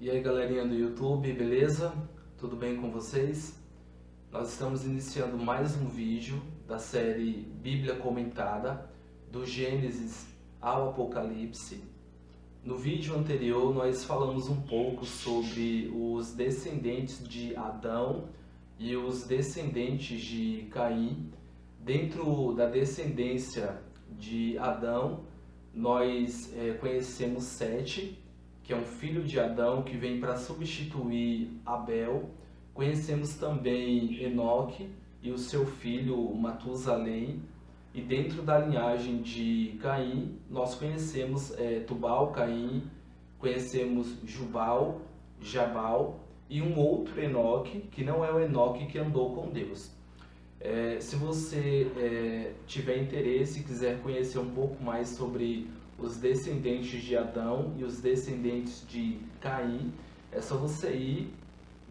E aí, galerinha do YouTube, beleza? Tudo bem com vocês? Nós estamos iniciando mais um vídeo da série Bíblia Comentada, do Gênesis ao Apocalipse. No vídeo anterior nós falamos um pouco sobre os descendentes de Adão e os descendentes de Caim. Dentro da descendência de Adão, nós conhecemos Sete, que é um filho de Adão que vem para substituir Abel. Conhecemos também Enoque e o seu filho Matusalém. E dentro da linhagem de Caim, nós conhecemos Tubal, Caim, conhecemos Jubal, Jabal e um outro Enoque, que não é o Enoque que andou com Deus. Se você tiver interesse e quiser conhecer um pouco mais sobre os descendentes de Adão e os descendentes de Caim, é só você ir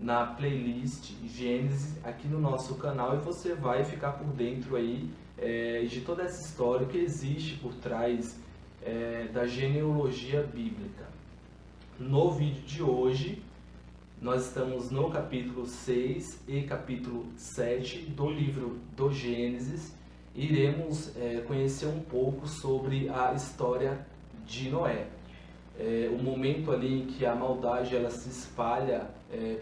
na playlist Gênesis aqui no nosso canal e você vai ficar por dentro aí de toda essa história que existe por trás da genealogia bíblica. No vídeo de hoje, nós estamos no capítulo 6 e capítulo 7 do livro do Gênesis. Iremos conhecer um pouco sobre a história de Noé. O momento ali em que a maldade ela se espalha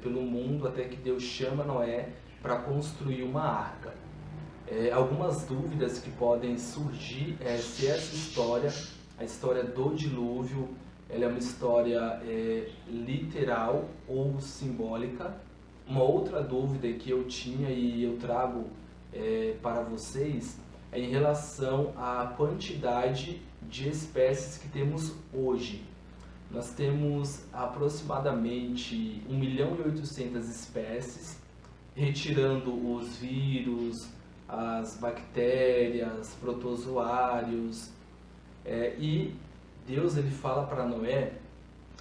pelo mundo até que Deus chama Noé para construir uma arca. Algumas dúvidas que podem surgir se essa história, a história do dilúvio, ela é uma história literal ou simbólica. Uma outra dúvida que eu tinha e eu trago para vocês é em relação à quantidade de espécies que temos hoje. Nós temos aproximadamente 1.800.000 espécies, retirando os vírus, as bactérias, protozoários, e Deus ele fala para Noé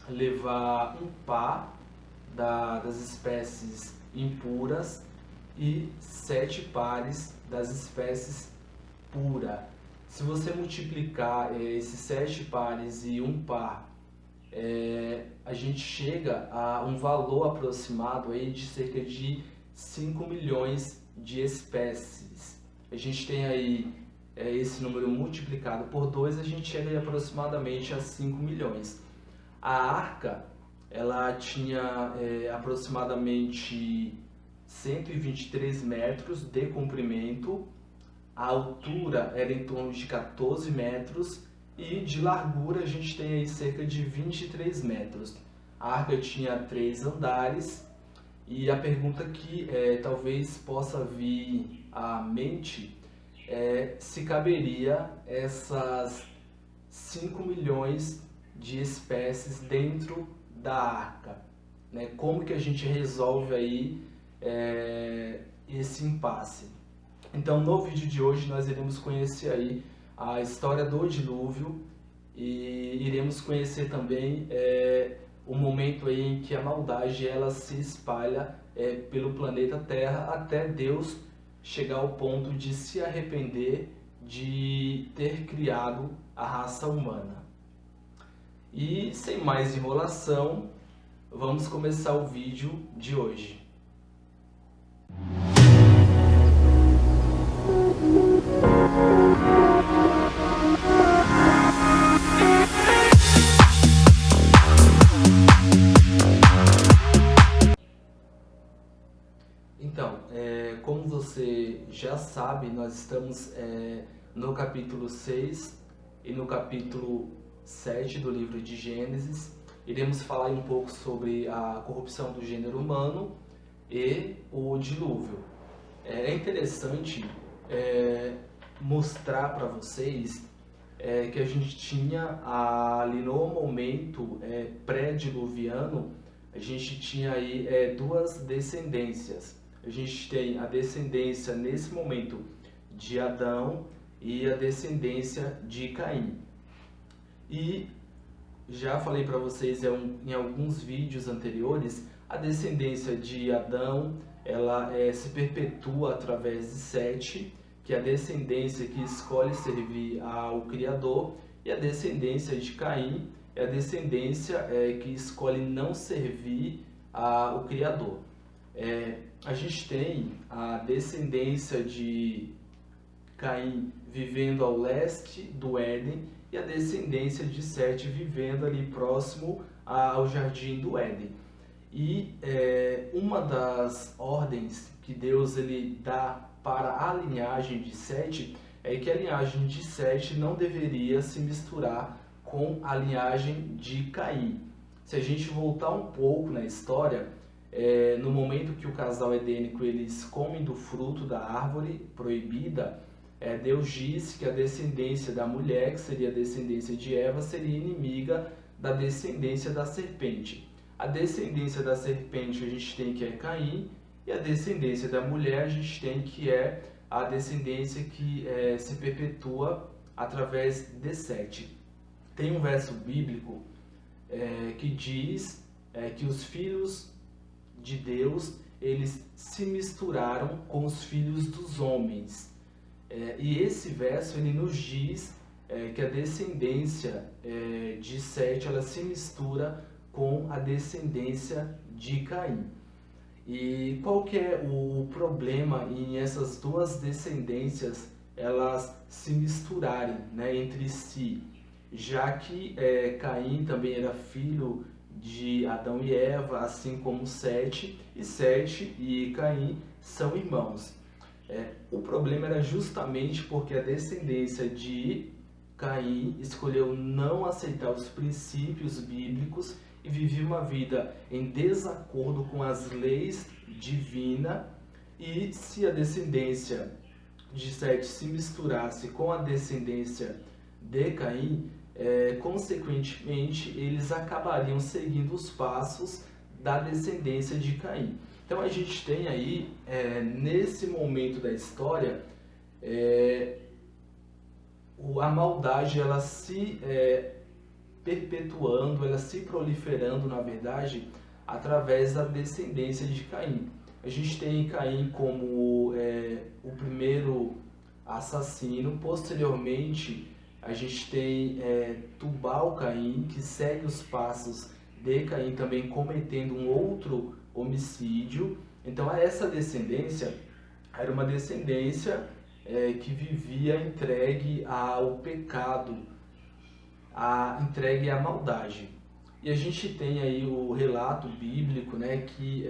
levar um par das espécies impuras e 7 pares das espécies puras. Se você multiplicar esses 7 pares e um par, a gente chega a um valor aproximado aí de cerca de 5 milhões de espécies. A gente tem aí esse número multiplicado por 2, a gente chega aí aproximadamente a 5 milhões. A arca, ela tinha aproximadamente 123 metros de comprimento, a altura era em torno de 14 metros e de largura a gente tem aí cerca de 23 metros. A arca tinha 3 andares e a pergunta que talvez possa vir à mente se caberia essas 5 milhões de espécies dentro da arca, né? Como que a gente resolve aí esse impasse? Então, no vídeo de hoje nós iremos conhecer aí a história do dilúvio e iremos conhecer também o momento aí em que a maldade ela se espalha pelo planeta Terra até Deus chegar ao ponto de se arrepender de ter criado a raça humana. E sem mais enrolação, vamos começar o vídeo de hoje. Então, como você já sabe, nós estamos no capítulo 6 e no capítulo 7 do livro de Gênesis. Iremos falar um pouco sobre a corrupção do gênero humano e o dilúvio. É interessante mostrar para vocês que a gente tinha ali no momento pré-diluviano, a gente tinha aí duas descendências. A gente tem a descendência nesse momento de Adão e a descendência de Caim. E já falei para vocês em alguns vídeos anteriores, a descendência de Adão ela se perpetua através de Sete, que é a descendência que escolhe servir ao Criador, e a descendência de Caim é a descendência que escolhe não servir o Criador. A gente tem a descendência de Caim vivendo ao leste do Éden e a descendência de Sete vivendo ali próximo ao jardim do Éden. E uma das ordens que Deus ele dá para a linhagem de Sete é que a linhagem de Sete não deveria se misturar com a linhagem de Caim. Se a gente voltar um pouco na história, no momento que o casal edênico eles comem do fruto da árvore proibida, Deus disse que a descendência da mulher, que seria a descendência de Eva, seria inimiga da descendência da serpente. A descendência da serpente a gente tem que é Caim, e a descendência da mulher a gente tem que é a descendência que se perpetua através de Sete. Tem um verso bíblico que diz que os filhos de Deus eles se misturaram com os filhos dos homens. E esse verso ele nos diz que a descendência de Sete ela se mistura com a descendência de Caim. E qual que é o problema em essas duas descendências elas se misturarem, né, entre si? Já que Caim também era filho de Adão e Eva, assim como Sete, e Sete e Caim são irmãos. O problema era justamente porque a descendência de Caim escolheu não aceitar os princípios bíblicos e vivia uma vida em desacordo com as leis divinas, e se a descendência de Sete se misturasse com a descendência de Caim, consequentemente eles acabariam seguindo os passos da descendência de Caim. Então a gente tem aí, nesse momento da história, a maldade ela se perpetuando, ela se proliferando, na verdade, através da descendência de Caim. A gente tem Caim como o primeiro assassino. Posteriormente, a gente tem Tubal-Caim, que segue os passos de Caim, também cometendo um outro homicídio. Então, essa descendência era uma descendência que vivia entregue ao pecado, entregue à maldade. E a gente tem aí o relato bíblico, né, que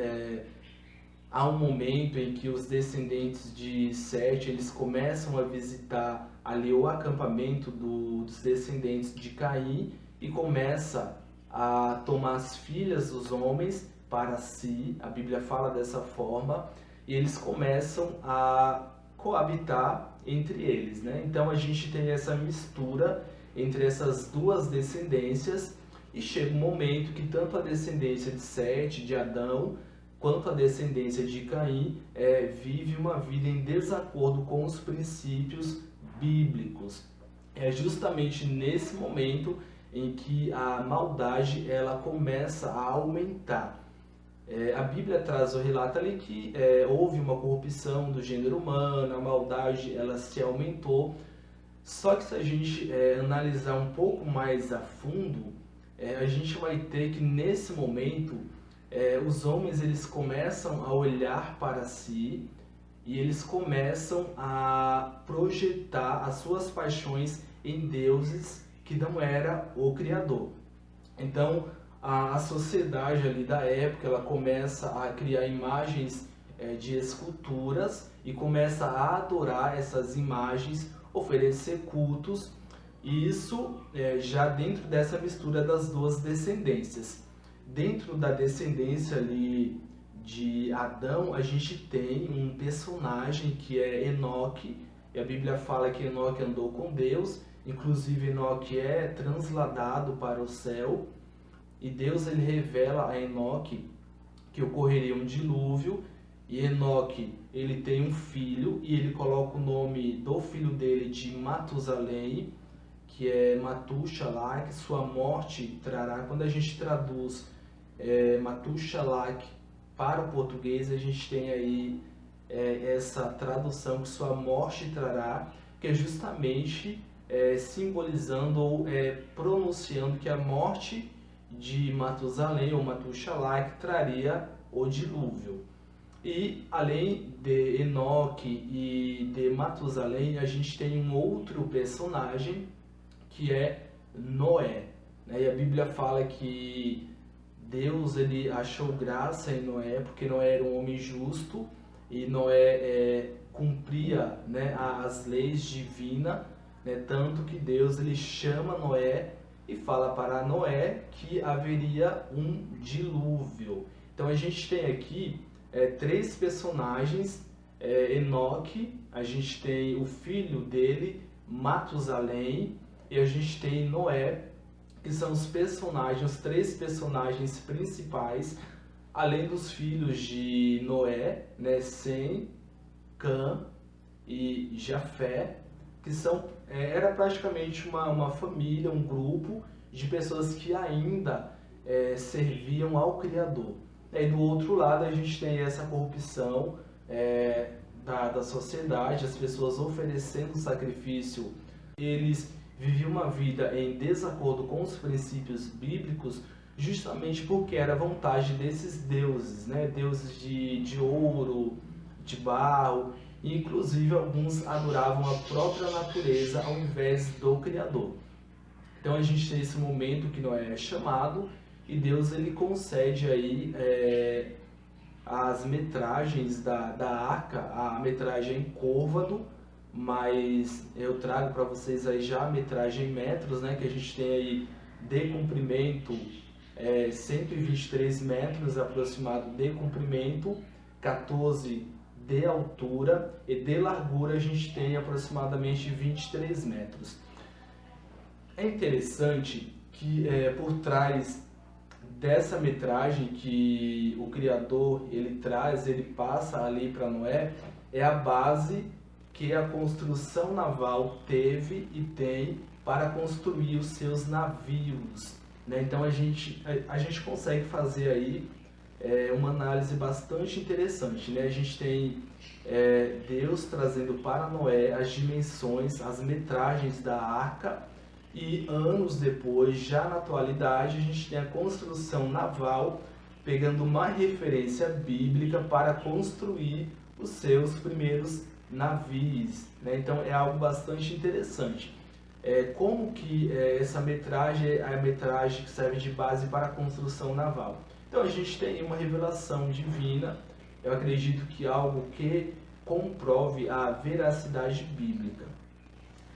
há um momento em que os descendentes de Sete eles começam a visitar ali o acampamento dos descendentes de Caim e começa a tomar as filhas dos homens para si. A Bíblia fala dessa forma, e eles começam a coabitar entre eles, né? Então a gente tem essa mistura entre essas duas descendências, e chega um momento que tanto a descendência de Sete, de Adão, quanto a descendência de Caim vive uma vida em desacordo com os princípios bíblicos. É justamente nesse momento em que a maldade ela começa a aumentar. A Bíblia traz o relato ali que houve uma corrupção do gênero humano, a maldade ela se aumentou. Só que se a gente analisar um pouco mais a fundo, a gente vai ter que nesse momento os homens eles começam a olhar para si e eles começam a projetar as suas paixões em deuses que não era o Criador. Então a sociedade ali da época ela começa a criar imagens de esculturas e começa a adorar essas imagens, oferecer cultos, e isso já dentro dessa mistura das duas descendências. Dentro da descendência ali de Adão, a gente tem um personagem que é Enoque, e a Bíblia fala que Enoque andou com Deus, inclusive Enoque é transladado para o céu, e Deus ele revela a Enoque que ocorreria um dilúvio, e Enoque ele tem um filho, e ele coloca o nome do filho dele de Matusalém, que é Matusalém, que sua morte trará. Quando a gente traduz Matusalém para o português, a gente tem aí essa tradução que sua morte trará, que é justamente simbolizando ou pronunciando que a morte de Matusalém ou Matusalém traria o dilúvio. E além de Enoque e de Matusalém, a gente tem um outro personagem que é Noé. E a Bíblia fala que Deus ele achou graça em Noé porque Noé era um homem justo e Noé cumpria, né, as leis divinas, né, tanto que Deus ele chama Noé e fala para Noé que haveria um dilúvio. Então a gente tem aqui três personagens, Enoque, a gente tem o filho dele, Matusalém, e a gente tem Noé, que são os três personagens principais, além dos filhos de Noé, né, Sem, Cã e Jafé, que era praticamente uma família, um grupo de pessoas que ainda serviam ao Criador. E do outro lado a gente tem essa corrupção da sociedade, as pessoas oferecendo sacrifício, eles viviam uma vida em desacordo com os princípios bíblicos, justamente porque era vontade desses deuses, né? Deuses de ouro, de barro, e inclusive alguns adoravam a própria natureza ao invés do Criador. Então a gente tem esse momento que Noé é chamado e Deus ele concede aí as metragens da arca, a metragem côvado, mas eu trago para vocês aí já a metragem em metros, né, que a gente tem aí de comprimento 123 metros aproximado de comprimento, 14 de altura, e de largura a gente tem aproximadamente 23 metros. É interessante que por trás dessa metragem que o Criador ele passa ali para Noé, é a base que a construção naval teve e tem para construir os seus navios, né? Então a gente consegue fazer aí uma análise bastante interessante, né? A gente tem Deus trazendo para Noé as dimensões, as metragens da arca, e anos depois, já na atualidade, a gente tem a construção naval pegando uma referência bíblica para construir os seus primeiros navios, né? Então é algo bastante interessante. Como que essa metragem é a metragem que serve de base para a construção naval? Então a gente tem uma revelação divina, eu acredito que algo que comprove a veracidade bíblica.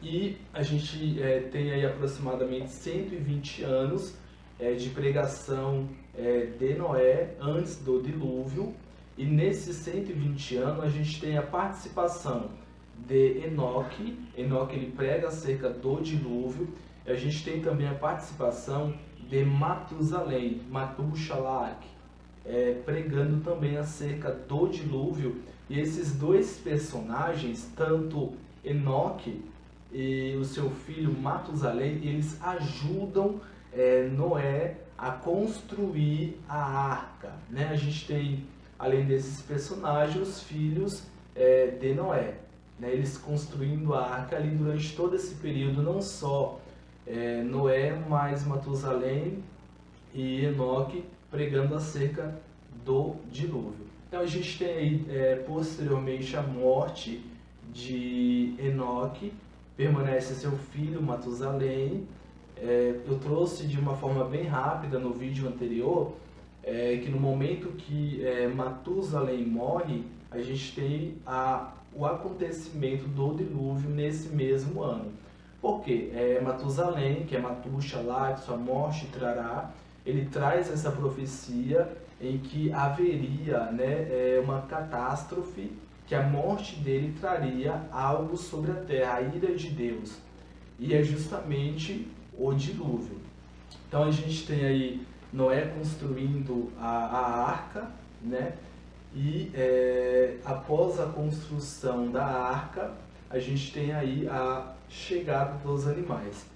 E a gente tem aí aproximadamente 120 anos de pregação de Noé antes do dilúvio, e nesses 120 anos a gente tem a participação de Enoque. Enoque ele prega acerca do dilúvio. A gente tem também a participação de Matusalém, pregando também acerca do dilúvio. E esses dois personagens, tanto Enoque e o seu filho Matusalém, eles ajudam Noé a construir a arca, né? A gente tem, além desses personagens, os filhos de Noé, né? Eles construindo a arca ali durante todo esse período, não só Noé, mas Matusalém e Enoque pregando acerca do dilúvio. Então a gente tem aí posteriormente a morte de Enoque, permanece seu filho Matusalém. Eu trouxe de uma forma bem rápida no vídeo anterior que no momento que Matusalém morre, a gente tem o acontecimento do dilúvio nesse mesmo ano. Por quê? Matusalém, que é Matusalá, que sua morte trará, ele traz essa profecia em que haveria, né, uma catástrofe, que a morte dele traria algo sobre a terra, a ira de Deus. E é justamente o dilúvio. Então a gente tem aí Noé construindo a arca, né? E após a construção da arca, a gente tem aí a chegada dos animais.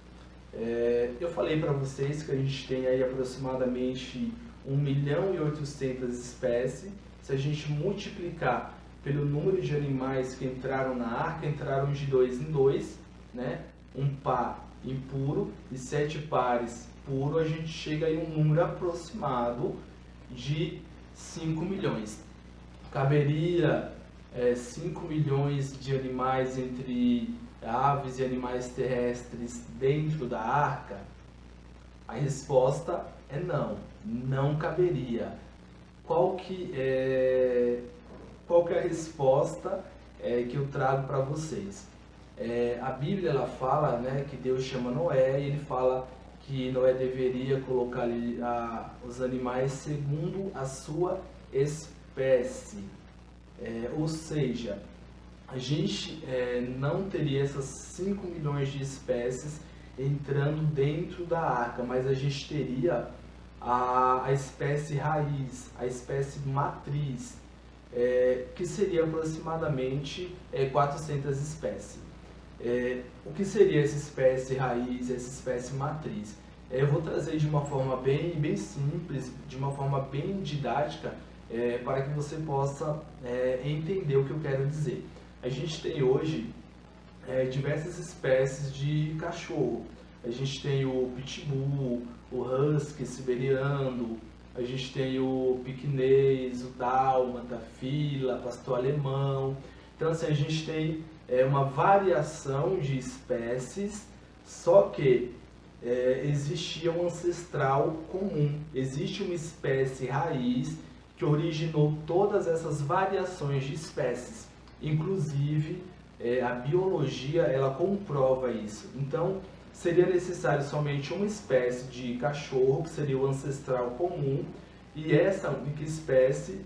Eu falei para vocês que a gente tem aí aproximadamente 1.800.000 espécies. Se a gente multiplicar pelo número de animais que entraram na arca, entraram de 2 em 2, né? um par impuro e 7 pares puro, a gente chega em um número aproximado de 5 milhões. Caberia 5 milhões de animais entre aves e animais terrestres dentro da arca? A resposta é não, não caberia. Qual que é a resposta que eu trago para vocês? A Bíblia ela fala, né, que Deus chama Noé e ele fala que Noé deveria colocar os animais segundo a sua espécie. Ou seja, a gente não teria essas 5 milhões de espécies entrando dentro da arca, mas a gente teria a espécie raiz, a espécie matriz, que seria aproximadamente 400 espécies. O que seria essa espécie raiz, essa espécie matriz? Eu vou trazer de uma forma bem simples, de uma forma bem didática, para que você possa entender o que eu quero dizer. A gente tem hoje diversas espécies de cachorro. A gente tem o pitbull, o husky siberiano, a gente tem o piquinês, o dálmata, fila, pastor alemão. Então assim, a gente tem uma variação de espécies, só que existia um ancestral comum. Existe uma espécie raiz que originou todas essas variações de espécies. Inclusive, a biologia ela comprova isso. Então, seria necessário somente uma espécie de cachorro, que seria o ancestral comum, e essa única espécie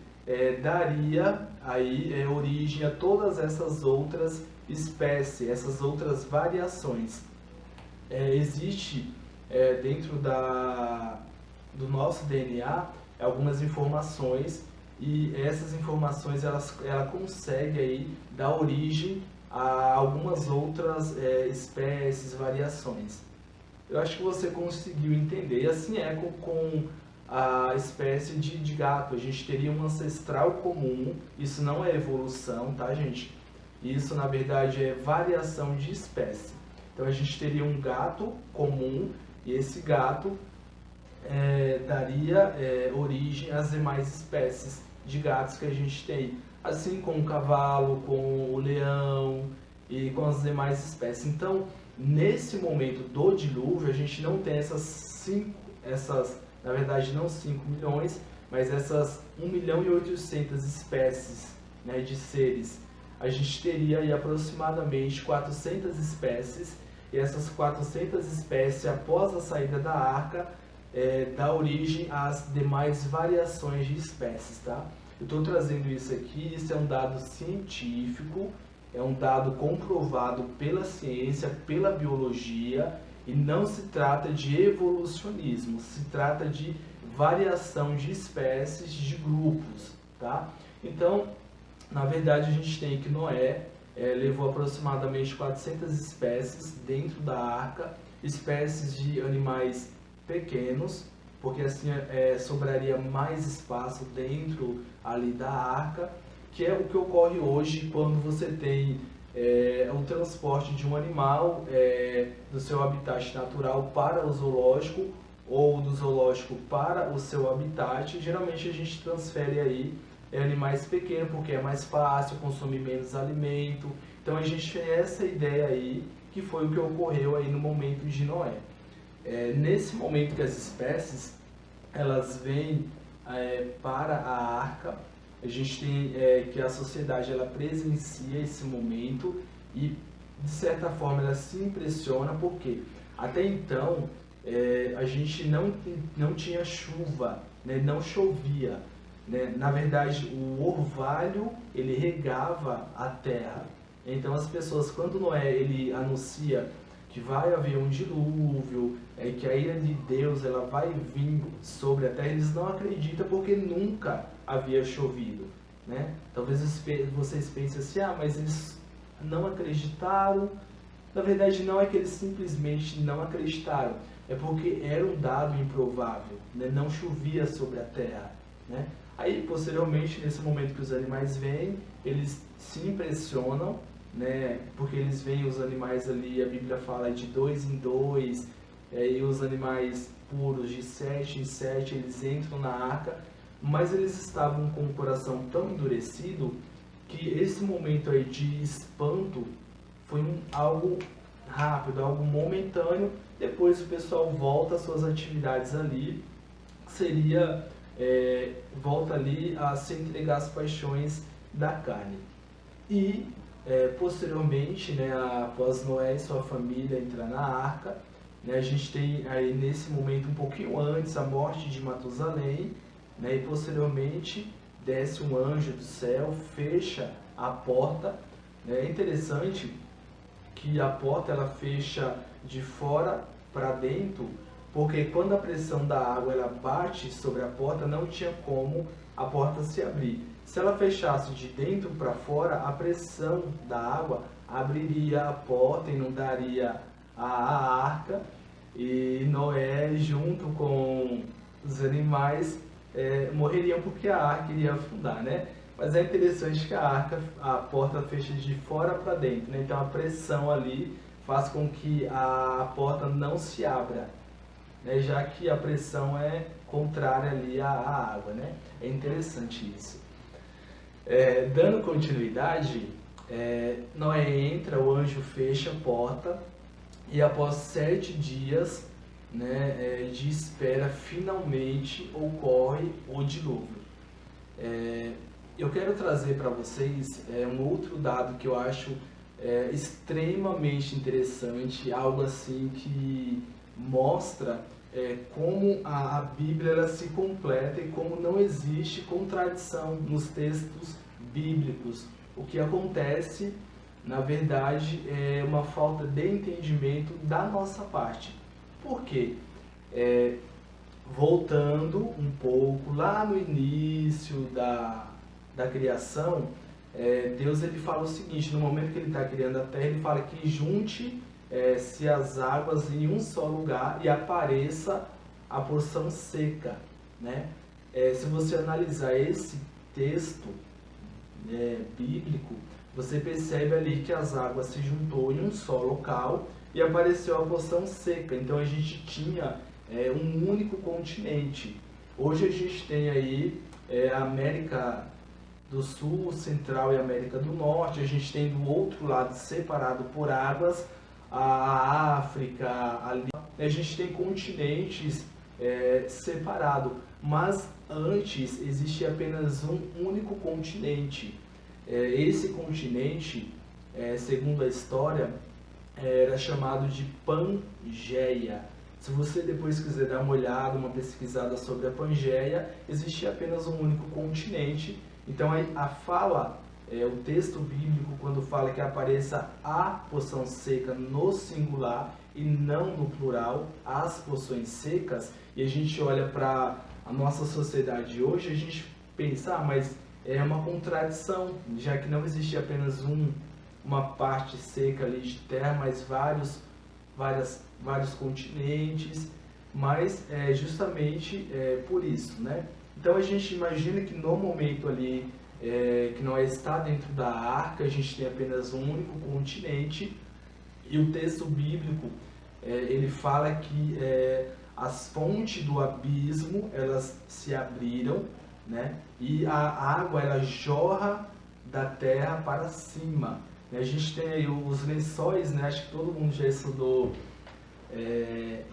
daria aí origem a todas essas outras espécies, essas outras variações. Existe dentro do nosso DNA algumas informações, e essas informações ela consegue aí dar origem a algumas outras espécies, variações. Eu acho que você conseguiu entender. E assim é com a espécie de gato. A gente teria um ancestral comum. Isso não é evolução, tá, gente? Isso, na verdade, é variação de espécie. Então, a gente teria um gato comum e esse gato daria origem às demais espécies de gatos que a gente tem. Assim como o cavalo, com o leão e com as demais espécies. Então, nesse momento do dilúvio, a gente não tem na verdade não 5 milhões, mas essas 1 milhão e 800 espécies, né, de seres. A gente teria aí aproximadamente 400 espécies, e essas 400 espécies, após a saída da arca, dá origem às demais variações de espécies, tá? Eu estou trazendo isso aqui, isso é um dado científico, é um dado comprovado pela ciência, pela biologia, e não se trata de evolucionismo, se trata de variação de espécies, de grupos, tá? Então, na verdade, a gente tem que Noé levou aproximadamente 400 espécies dentro da arca, espécies de animais pequenos, porque assim sobraria mais espaço dentro ali da arca, que é o que ocorre hoje quando você tem o transporte de um animal do seu habitat natural para o zoológico, ou do zoológico para o seu habitat. Geralmente a gente transfere aí animais pequenos, porque é mais fácil, consumir menos alimento. Então a gente tem essa ideia aí, que foi o que ocorreu aí no momento de Noé. Nesse momento que as espécies elas vêm para a arca, a gente tem que a sociedade ela presencia esse momento e de certa forma ela se impressiona, porque até então a gente não tinha chuva, né? Não chovia, né? Na verdade o orvalho ele regava a terra. Então as pessoas, quando Noé ele anuncia que vai haver um dilúvio, que a ira de Deus ela vai vir sobre a terra, eles não acreditam porque nunca havia chovido, né? Talvez vocês pensem assim, mas eles não acreditaram. Na verdade não é que eles simplesmente não acreditaram, é porque era um dado improvável, né? Não chovia sobre a terra, né? Aí posteriormente, nesse momento que os animais vêm, eles se impressionam né? Porque eles veem os animais ali, a Bíblia fala de 2 em 2, e os animais puros de 7 em 7, eles entram na arca, mas eles estavam com o coração tão endurecido que esse momento aí de espanto foi algo rápido, algo momentâneo. Depois o pessoal volta às suas atividades ali, seria volta ali a se entregar às paixões da carne. E posteriormente, né, após Noé e sua família entrar na arca, né, a gente tem aí nesse momento um pouquinho antes a morte de Matusalém, né, e posteriormente desce um anjo do céu, fecha a porta. É interessante que a porta ela fecha de fora para dentro, porque quando a pressão da água ela bate sobre a porta, não tinha como a porta se abrir. Se ela fechasse de dentro para fora, a pressão da água abriria a porta, inundaria a arca, e Noé, junto com os animais, morreriam porque a arca iria afundar, né? Mas é interessante que a porta fecha de fora para dentro, né? Então a pressão ali faz com que a porta não se abra, né? Já que a pressão é contrária ali à água, né? É interessante isso. Dando continuidade, Noé entra, o anjo fecha a porta e após 7 dias, né, de espera, finalmente ocorre o dilúvio. Eu quero trazer para vocês um outro dado que eu acho extremamente interessante, algo assim que mostra como a Bíblia ela se completa e como não existe contradição nos textos bíblicos. O que acontece, na verdade, é uma falta de entendimento da nossa parte. Por quê? Voltando um pouco lá no início da criação, Deus ele fala o seguinte: no momento que ele está criando a terra, ele fala que junte-se as águas em um só lugar e apareça a porção seca, né? Se você analisar esse texto bíblico, você percebe ali que as águas se juntou em um só local e apareceu a porção seca. Então a gente tinha um único continente. Hoje a gente tem aí a América do Sul, Central e América do Norte. A gente tem do outro lado, separado por águas, a África, ali. A gente tem continentes separados, mas antes existia apenas um único continente. Esse continente, segundo a história, era chamado de Pangeia. Se você depois quiser dar uma olhada, uma pesquisada sobre a Pangeia, existia apenas um único continente. Então a fala, o texto bíblico, quando fala que apareça a porção seca no singular e não no plural, as porções secas, e a gente olha para a nossa sociedade hoje, a gente pensa, mas é uma contradição, já que não existe apenas uma parte seca ali de terra, mas vários continentes, mas justamente por isso, né? Então a gente imagina que no momento ali que Noé está dentro da arca, a gente tem apenas um único continente, e o texto bíblico ele fala que as fontes do abismo elas se abriram, né? E a água ela jorra da terra para cima. A gente tem aí os lençóis, né? Acho que todo mundo já estudou.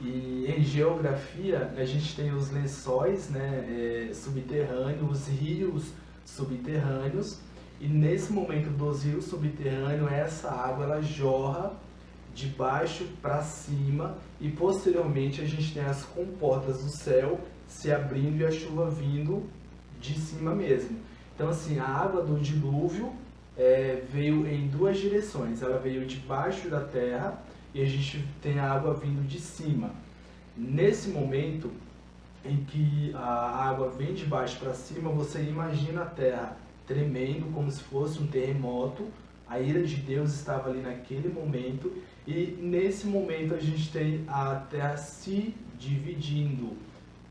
E em geografia a gente tem os lençóis, né, subterrâneos, os rios subterrâneos, e nesse momento dos rios subterrâneos essa água ela jorra de baixo para cima, e posteriormente a gente tem as comportas do céu se abrindo e a chuva vindo de cima mesmo. Então assim, a água do dilúvio veio em duas direções, ela veio de baixo da terra e a gente tem a água vindo de cima. Nesse momento em que a água vem de baixo para cima, você imagina a terra tremendo como se fosse um terremoto. A ira de Deus estava ali naquele momento, e nesse momento a gente tem a terra se dividindo.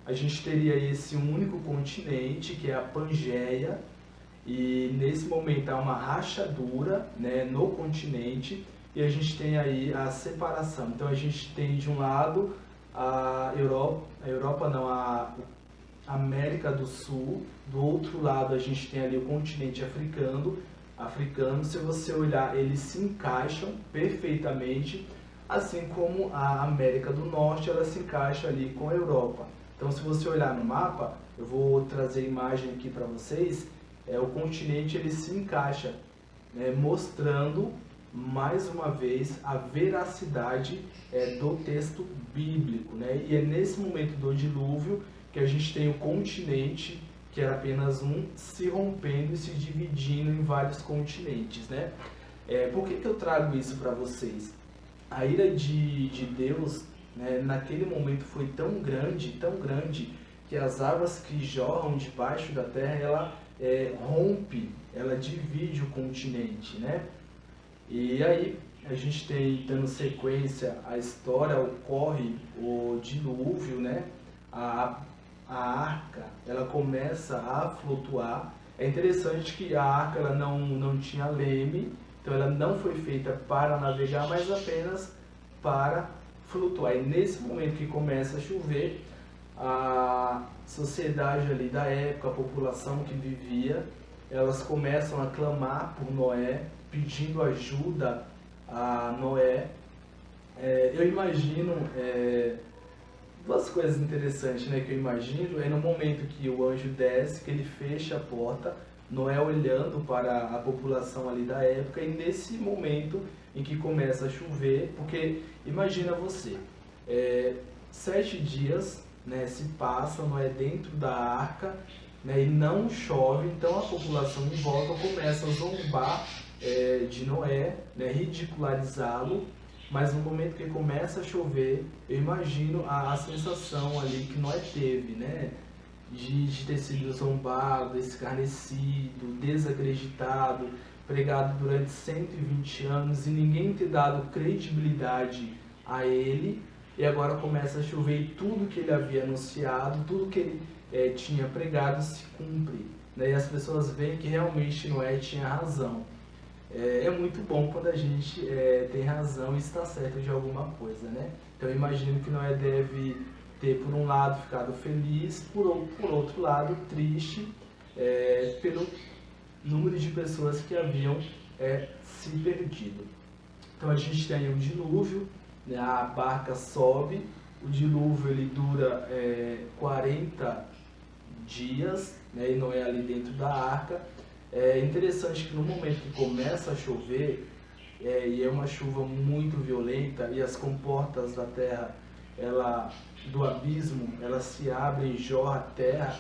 A gente teria esse único continente, que é a Pangeia, e nesse momento há uma rachadura, né, no continente, e a gente tem aí a separação. Então a gente tem de um lado a Europa não, a América do Sul, do outro lado a gente tem ali o continente africano. Se você olhar, eles se encaixam perfeitamente, assim como a América do Norte, ela se encaixa ali com a Europa. Então, se você olhar no mapa, eu vou trazer a imagem aqui para vocês, o continente ele se encaixa, né, mostrando mais uma vez a veracidade do texto bíblico, né? E é nesse momento do dilúvio que a gente tem o continente, que era apenas um, se rompendo e se dividindo em vários continentes, né? Por que eu trago isso para vocês? A ira de Deus, né, naquele momento foi tão grande, que as águas que jorram debaixo da terra, ela rompe, ela divide o continente, né? E aí a gente tem, dando sequência à história, ocorre o dilúvio, né? A arca, ela começa a flutuar. É interessante que a arca ela não tinha leme, então ela não foi feita para navegar, mas apenas para flutuar. E nesse momento que começa a chover, a sociedade ali da época, a população que vivia, elas começam a clamar por Noé, pedindo ajuda a Noé. Eu imagino duas coisas interessantes, né, que eu imagino. No momento que o anjo desce, que ele fecha a porta, Noé olhando para a população ali da época, e nesse momento em que começa a chover, porque imagina você, 7 dias, né, se passam, Noé dentro da arca, né, e não chove, então a população em volta começa a zombar de Noé, né, ridicularizá-lo. Mas no momento que começa a chover, eu imagino a sensação ali que Noé teve, né? De ter sido zombado, escarnecido, desacreditado, pregado durante 120 anos e ninguém ter dado credibilidade a ele. E agora começa a chover e tudo que ele havia anunciado, tudo que ele tinha pregado se cumpre, né? E as pessoas veem que realmente Noé tinha razão. É muito bom quando a gente tem razão e está certo de alguma coisa, né? Então eu imagino que Noé deve ter, por um lado, ficado feliz, por outro lado, triste, pelo número de pessoas que haviam se perdido. Então a gente tem aí o dilúvio, né? A barca sobe, o dilúvio ele dura 40 dias, né? E Noé ali dentro da arca. É interessante que no momento que começa a chover, e é uma chuva muito violenta, e as comportas da terra, do abismo, elas se abrem e jorra a terra,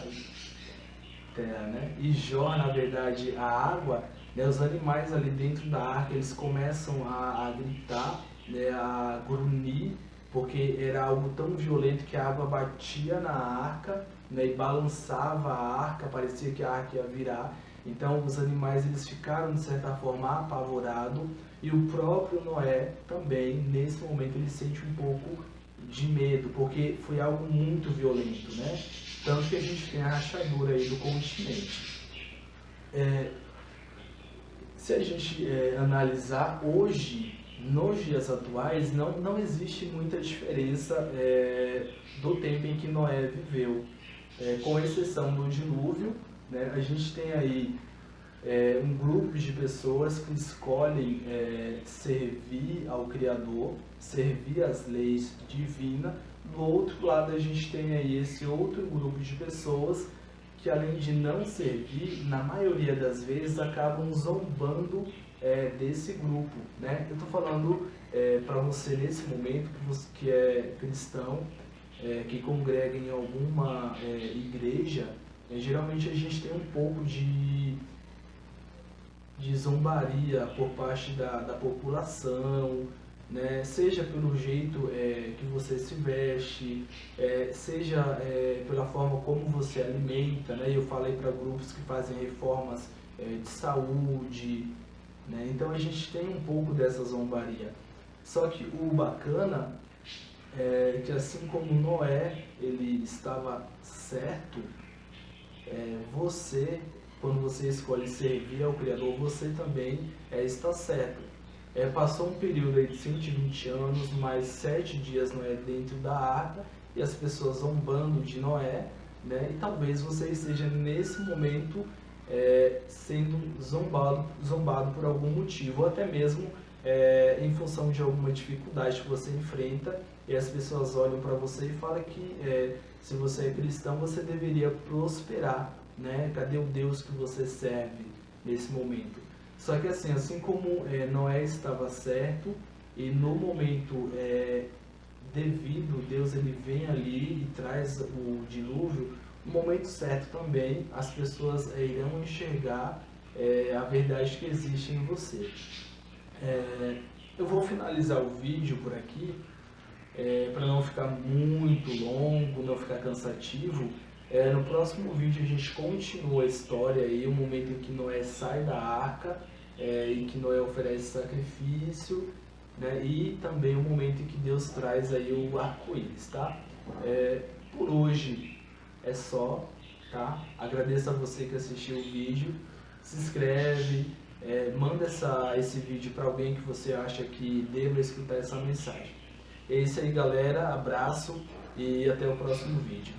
né? E jorra, na verdade, a água, né? Os animais ali dentro da arca, eles começam a gritar, né? A grunhir, porque era algo tão violento que a água batia na arca, né? E balançava a arca, parecia que a arca ia virar. Então os animais eles ficaram de certa forma apavorados, e o próprio Noé também nesse momento ele sente um pouco de medo, porque foi algo muito violento, né? Tanto que a gente tem a rachadura aí do continente. Se a gente analisar hoje, nos dias atuais, não existe muita diferença do tempo em que Noé viveu, com exceção do dilúvio, né? A gente tem aí um grupo de pessoas que escolhem servir ao Criador, servir às leis divinas. Do outro lado, a gente tem aí esse outro grupo de pessoas que, além de não servir, na maioria das vezes acabam zombando desse grupo, né? Eu estou falando para você nesse momento, que é cristão, que congrega em alguma igreja. Geralmente a gente tem um pouco de zombaria por parte da população, né? Seja pelo jeito que você se veste, seja pela forma como você alimenta, né? Eu falei para grupos que fazem reformas de saúde, né? Então a gente tem um pouco dessa zombaria. Só que o bacana é que, assim como Noé ele estava certo, você quando você escolhe servir ao Criador, você também está certo. Passou um período aí de 120 anos, mais 7 dias Noé dentro da arca, e as pessoas zombando de Noé, né? E talvez você esteja nesse momento sendo zombado por algum motivo, ou até mesmo em função de alguma dificuldade que você enfrenta, e as pessoas olham para você e falam que se você é cristão, você deveria prosperar, né? Cadê o Deus que você serve nesse momento? Só que assim como Noé estava certo, e no momento devido, Deus ele vem ali e traz o dilúvio, no momento certo também as pessoas irão enxergar a verdade que existe em você. Eu vou finalizar o vídeo por aqui, para não ficar muito longo, não ficar cansativo. No próximo vídeo a gente continua a história aí, o momento em que Noé sai da arca, em que Noé oferece sacrifício, né? E também o momento em que Deus traz aí o arco-íris, tá? Por hoje é só, tá? Agradeço a você que assistiu o vídeo, se inscreve, manda esse vídeo para alguém que você acha que deva escutar essa mensagem. É isso aí, galera, abraço e até o próximo vídeo.